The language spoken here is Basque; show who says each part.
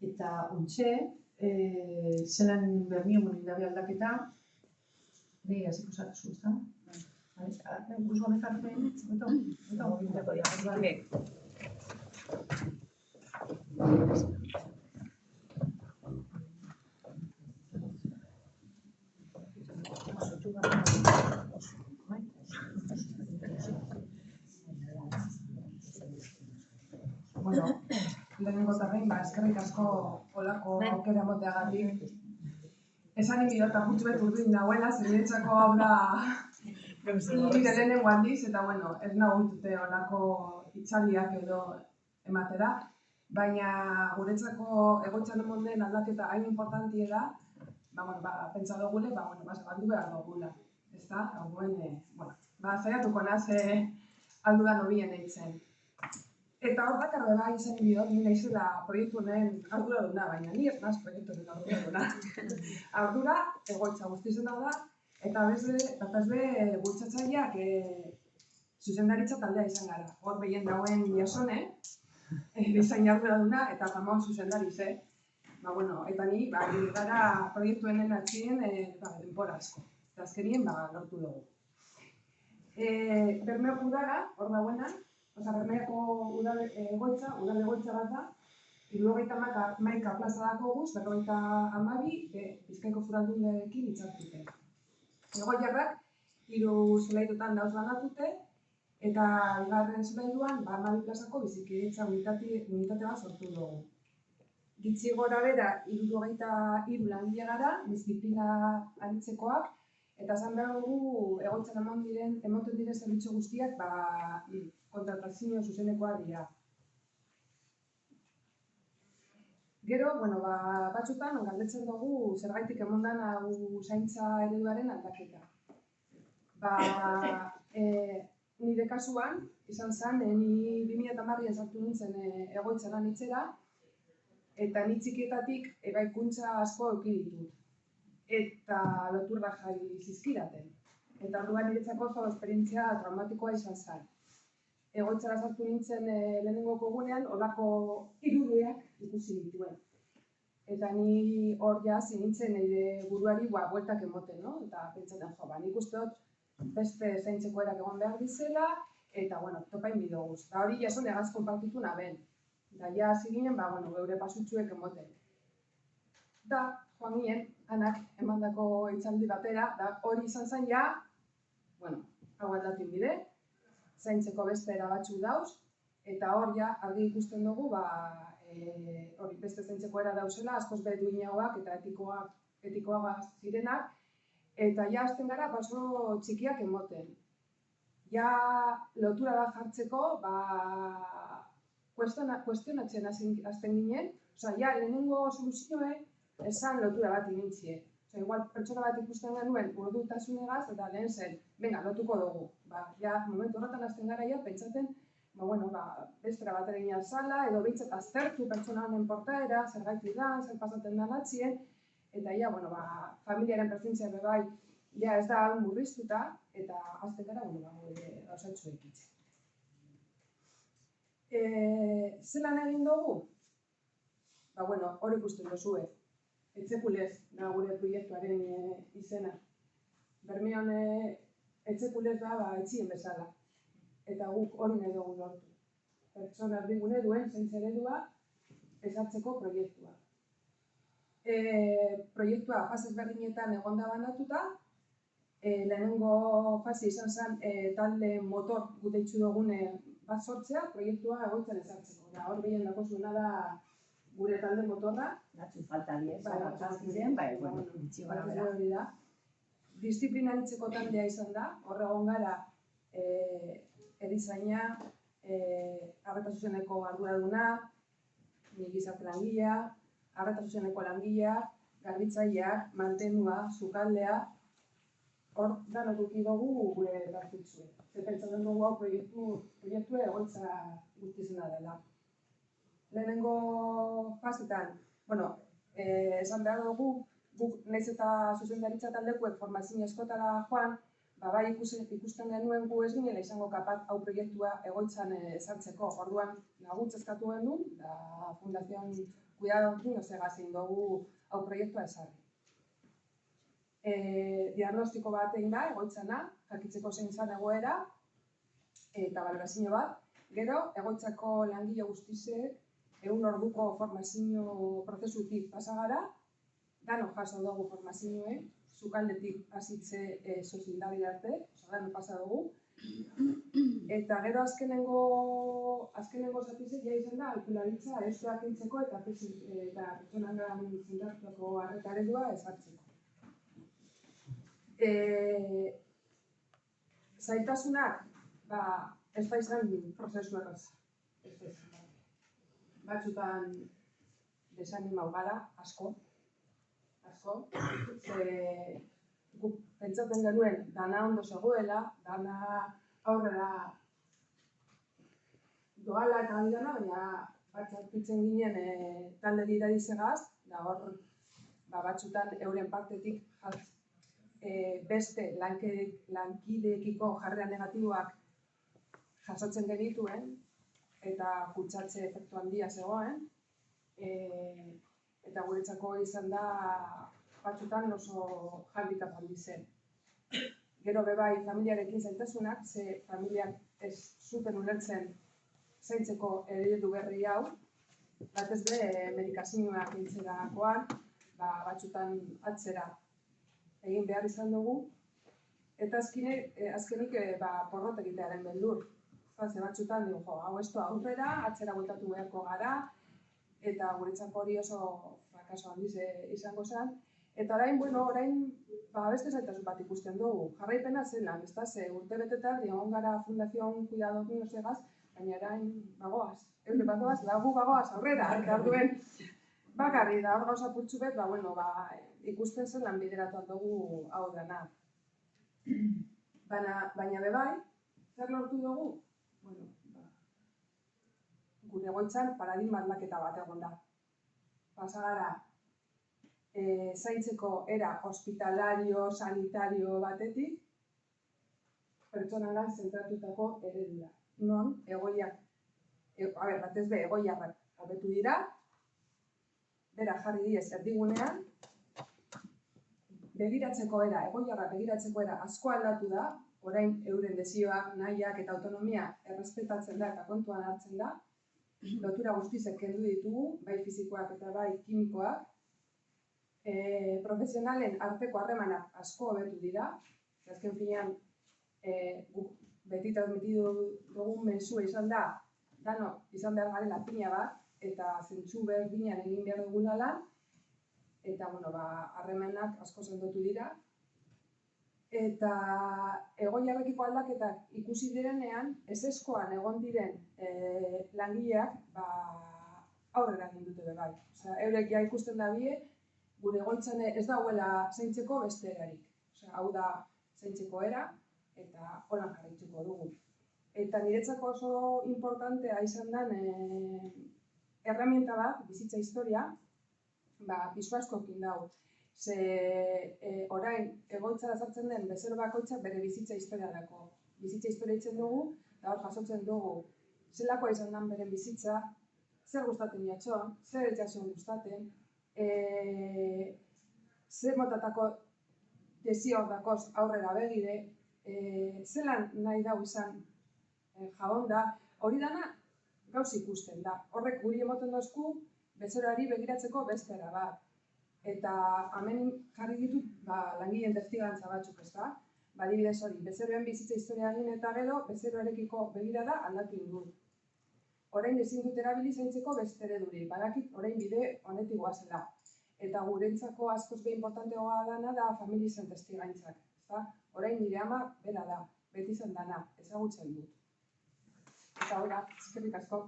Speaker 1: Eta ontxe, zelan Bermeo Monindabe aldaketa, behi hasiko zatu ezta? Guzua bezartzen, Bueno, lehenengo tarrein, eskerrik asko olako aukera moteagatik. Esan inbidota gutxu bet urdin nahuela, zeniretzako hau da nire lehenengo aldiz, eta bueno, ez nago ditute olako itxaldiak edo ematera, baina guretzako egoitzan emon den aldaketa hain importantia da, pentsa dugule, zabaldu behar dugula, ez da? Zaiatuko naz aldudan horien eitzen. Eta hor dakarbe bai izan bidot, ni naizela proiektu honen arduraduna, baina ni ez naz proiektu honen arduraduna. Ardura egoitza guztizen da, eta bezbe bultzatzaileak zuzendaritza taldea izan gara. Hor behien dauen jasone, dizain arduraduna eta Ramon zuzendariz, eta ni gara proiektuen atxien denbora asko. Eta azkenien lortu dugu. Bermeoko udara, hor dauena, Bermeoko udale egoitza bat da, 71 plaza dako guz, 52 Bizkaiko Foraldundiarekin hitzartute. Egoiarrak 3 zelaitotan dauz banatute, eta bigarren zelaiduan 12 plazako bizikidetza unitate bat sortu dugu. Gitzi gora bera 73 langile gara, disiplina aritzekoak, eta esan behar dugu egoitzan emoten diren zerbitzu guztiak kontratazio zuzenekoa dira. Gero, batzutan galdetzen dugu zergaitik emondan hau zaintza ereduaren aldaketa. Nire kasuan, izan zen, ni 2010an sartu nintzen egoitzan anitzera, eta ni txikietatik ebaikuntza asko eduki ditut. Eta loturra jai zizkidaten. Eta orduan niretzako oso esperientzia traumatikoa izan zen. Egoitzara sartu nintzen lehenengoko egunean, olako irudiak ikusi dituen. Eta ni hor hasi nintzen nire buruari bueltak emoten, eta pentsaten nik uste dut beste zaintzeko erak egon behar dizela, eta topain bidoguz. Eta hori jason egaz konpartitu naben. Da hasi ginen, geure pasutxuek emoten. Da, joan ginen, anak emandako hitzaldi batera, hori izan zen hau aldatin bide, zaintzeko beste erabatzu dauz, eta hor argi ikusten dugu, hori beste zaintzeko era dauzela, askoz behar duinagoak eta etikoak zirenak, eta hasten gara oso txikiak emoten. Lotura da jartzeko, kuestionatzen hasten ginen, lehenengo soluzioek esan lotura bat inintzie. Igual, pertsona bat ikusten genuen urdutasunegaz, eta lehen zen, lotuko dugu. Momentu horretan hasten gara pentsaten, bestera bat egin alzala, edo behitzat aztertu pertsona honen portaera, zergaitik da, zer pasaten da natzien, eta familiaren presentzia bebai, ez da murriztuta, eta hasten gara, gauzatxo ekitzen. Zelan egin dugu? Hor ikusten duzue. Etxekulez da gure proiektuaren izena. Bermeon etxekulez da etxien bezala. Eta guk hori nahi dugu lortu. Pertsona erdigune duen zaintza eredua ezartzeko proiektua. Proiektua fase ezberdinetan egonda banatuta, lehenengo fase izan zen talde motor guteitzu dugune bat sortzea, proiektua egoitzan ezartzeko. Hor behien dako zuena da gure talde motorra.
Speaker 2: Datzu falta diez, ziren, bitxi gara bera.
Speaker 1: Disiplina anitzeko taldea izan da, hor egon gara erizaina, arreta zuzeneko arduraduna, gizarte langilea, arreta zuzeneko langilea, garbitzaileak, mantenua, sukaldea, hor danok eduki dugu gure gartitzu. Pentsatzen dugu hau proiektua egoitza guztizena dela. Lehenengo fasetan, esan behar dugu, guk nahiz eta zuzendaritza taldekuek formazio eskotara joan, bai ikusten genuen gu ez ginela izango kapat hau proiektua egoitzan ezartzeko. Orduan laguntza eskatu genuen, da Fundación kuidadokin ozega zein dugu hau proiektua esarri. Diagnostiko bat egin da, egoitzana, jakitzeko zein zan egoera, eta balorazio bat. Gero, egoitzako langile guztiek 100 orduko formazio prozesutik pasagara, dano jaso dugu formazioen, sukaldetik hasitze sozindari arte, dano pasa dugu. Eta gero azkenengo zatizek ja izan da, alkularitza estuak entzeko eta pertsonan zindartuako arreta eredua ezartzeko. Zaitasunak, ez da izan prozesu erraz. Batzutan desanimau gara, asko. Guk pentsatzen genuen dana ondo zegoela, dana aurrera doala eta dana, baina batzarpitzen ginen talde gidarizegaz, da hor batzutan euren partetik beste lankideekiko jarrera negatiboak jasotzen genituen, eta kutsatze efektu handia zegoen, eta guretzako izan da batzutan oso handicap handi zen. Gero bebai familiarekin zaitasunak, ze familiak ez zuten ulertzen zaintzeko eredu berri hau, batez be medikazioak intzerakoan, batzutan atzera egin behar izan dugu, eta azkenik porrot egitearen beldur. Ze batzutan dugu, hau ez du aurrera, atzera bueltatu beharko gara, eta guretzako hori oso frakaso handiz izango zen. Eta orain beste zaitasun bat ikusten dugu. Jarraipena zelan, ez da, ze urte betetan egon gara Fundación Cuidadokin ozegaz, baina orain bagoaz, eure bagoaz, gu bagoaz aurrera, eta orduen bakarri da, hor gauza putxu bet, ikusten zelan bideratu dugu hau dana. Baina bebai, zer lortu dugu? Gure egoitzan paradigma aldaketa bat egon da. Pasa gara, zaintzeko era hospitalario, sanitario batetik, pertsonengan zentratutako eredura. Non, egoiak, batez be, egoiarrak abetu dira, bera jarri diez erdigunean, egoiarrak begiratzeko era asko aldatu da, orain euren desioak, nahiak eta autonomia errespetatzen da eta kontuan hartzen da, lotura guztizek kendu ditugu, bai fizikoak eta bai kimikoak, profesionalen arteko harremanak asko hobetu dira, azken finean beti transmitidu dugun mensua izan da, dano izan behar garela pina bat, eta zentzu berdinean egin behar dugula lan, eta harremanak asko sendotu dira. Eta egoiarrekiko aldaketak ikusi direnean, ezeskoan egon diren langileak aurrera egin dute bebai. Eurek ja ikusten da bie, gure egoitzan ez dagoela zaintzeko beste erarik. Hau da zaintzeko era, eta holan jarraituko dugu. Eta niretzako oso importantea izan den herramienta bat, bizitza historia, pisu askokin dago. Ze orain egoitzara sartzen den bezero bakoitzak bere bizitza historia dako. Bizitza historia itzen dugu, eta hor jasotzen dugu zelakoa izan den beren bizitza, zer gustaten jatxon, zer ez jason gustaten, zer motatako desio dakoz aurrera begire, zelan nahi dau izan jabonda, hori dana gauz ikusten da. Horrek guri emoten dozku bezeroari begiratzeko beste era bat. Eta hemen jarri ditut langileen testigantza batzuk, ez da? Adibidez hori, bezeroen bizitza historia egin eta gero, bezeroarekiko begirada aldatu indu. Orain ezin dut erabili zaintzeko beste ereduri, badakit orain bide honetik goazela. Eta gurentzako askoz be importanteagoa dana da familizen testigantzak. Orain nire ama bera da, beti zen dana, ezagutzen dut. Eta eskerrik asko.